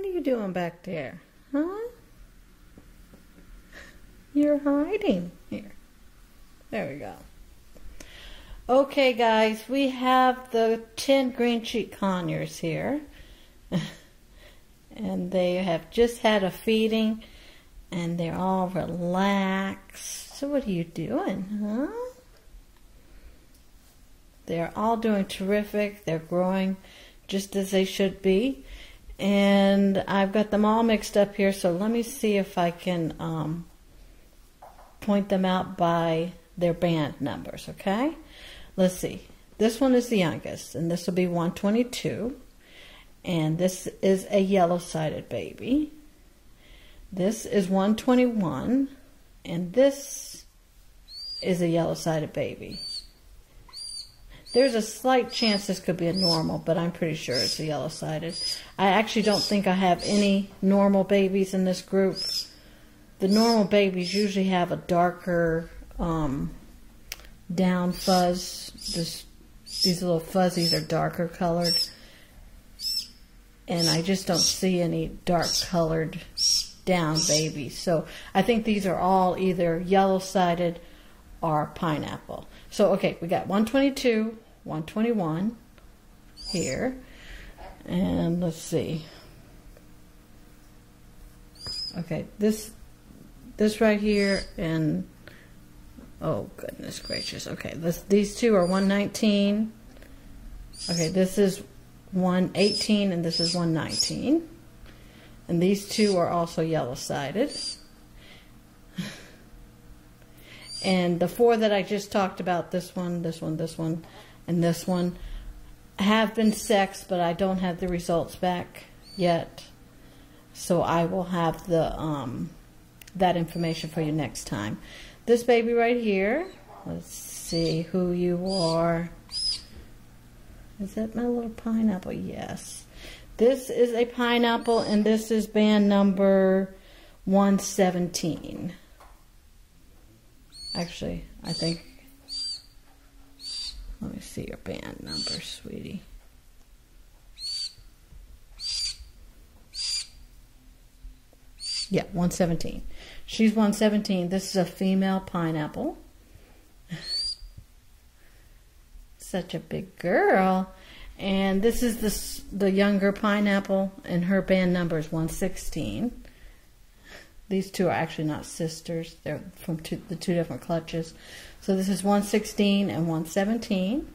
What are you doing back there? Huh? You're hiding. Here. There we go. Okay, guys, we have the 10 green cheek conures here. And they have just had a feeding, and they're all relaxed. So what are you doing, huh? They're all doing terrific. They're growing just as they should be. And I've got them all mixed up here, so let me see if I can point them out by their band numbers, okay? Let's see. This one is the youngest, and this will be 122. And this is a yellow-sided baby. This is 121, and this is a yellow-sided baby. There's a slight chance this could be a normal, but I'm pretty sure it's a yellow-sided. I actually don't think I have any normal babies in this group. The normal babies usually have a darker down fuzz. These little fuzzies are darker colored. And I just don't see any dark colored down babies. So I think these are all either yellow-sided or pineapple. So, okay, we got 122, 121 here. And let's see. Okay, this right here, and oh goodness gracious. Okay, these two are 119. Okay, this is 118 and this is 119. And these two are also yellow-sided. And the four that I just talked about, this one, this one, this one, and this one, have been sexed, but I don't have the results back yet. So I will have the that information for you next time. This baby right here, let's see who you are. Is that my little pineapple? Yes. This is a pineapple, and this is band number 117. Actually, I think, let me see your band number, sweetie. Yeah, 117. She's 117. This is a female pineapple. Such a big girl. And this is the younger pineapple, and her band number is 116. These two are actually not sisters. They're from the two different clutches. So this is 116 and 117.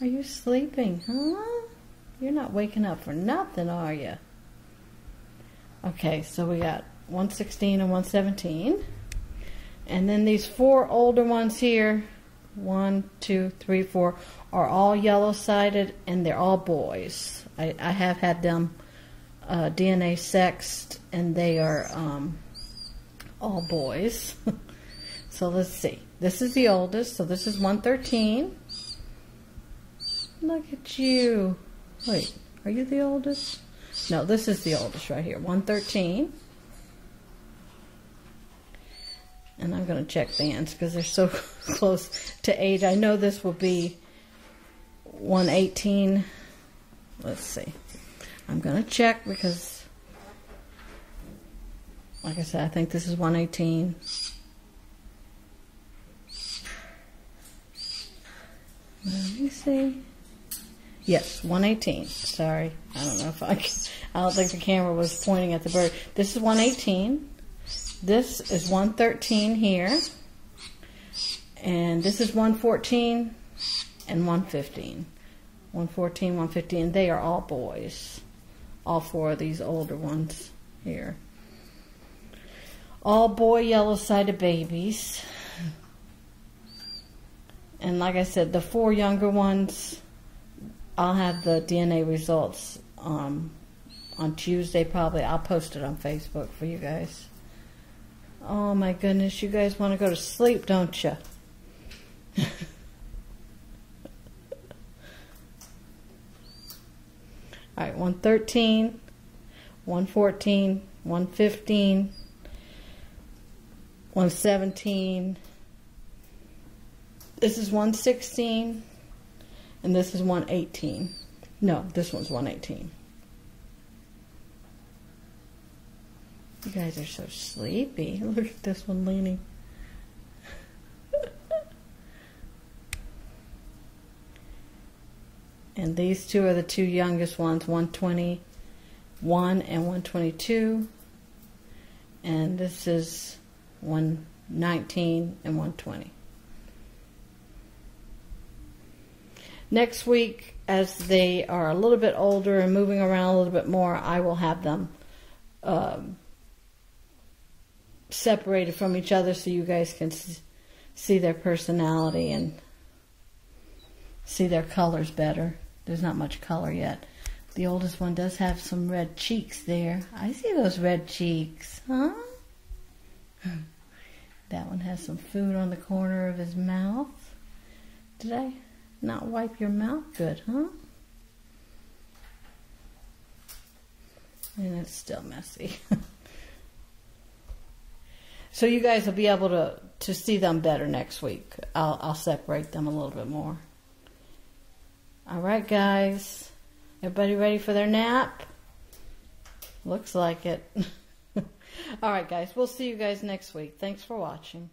Are you sleeping, huh? You're not waking up for nothing, are you? Okay, so we got 116 and 117. And then these four older ones here, 1, 2, 3, 4, are all yellow-sided, and they're all boys. I have had them DNA sexed, and they are all boys. So let's see. This is the oldest, so this is 113. Look at you. Wait, are you the oldest? No, this is the oldest right here, 113. And I'm going to check bands because they're so close to age. I know this will be 118. Let's see. I'm going to check because, like I said, I think this is 118. Let me see. Yes, 118. Sorry. I don't know if I don't think the camera was pointing at the bird. This is 118. This is 113 here. And this is 114 and 115. 114, 115. They are all boys. All four of these older ones here. All boy yellow-sided babies. And like I said, the four younger ones, I'll have the DNA results on Tuesday probably. I'll post it on Facebook for you guys. Oh my goodness, you guys want to go to sleep, don't you? Alright, 113, 114, 115, 117. This is 116, and this is 118. No, this one's 118. You guys are so sleepy. Look at this one leaning. And these two are the two youngest ones, 121 and 122. And this is 119 and 120. Next week, as they are a little bit older and moving around a little bit more, I will have them separated from each other so you guys can see their personality and see their colors better. There's not much color yet. The oldest one does have some red cheeks there. I see those red cheeks, huh? That one has some food on the corner of his mouth. Did I not wipe your mouth good, huh? And it's still messy. So you guys will be able to see them better next week. I'll separate them a little bit more. All right, guys. Everybody ready for their nap? Looks like it. All right, guys. We'll see you guys next week. Thanks for watching.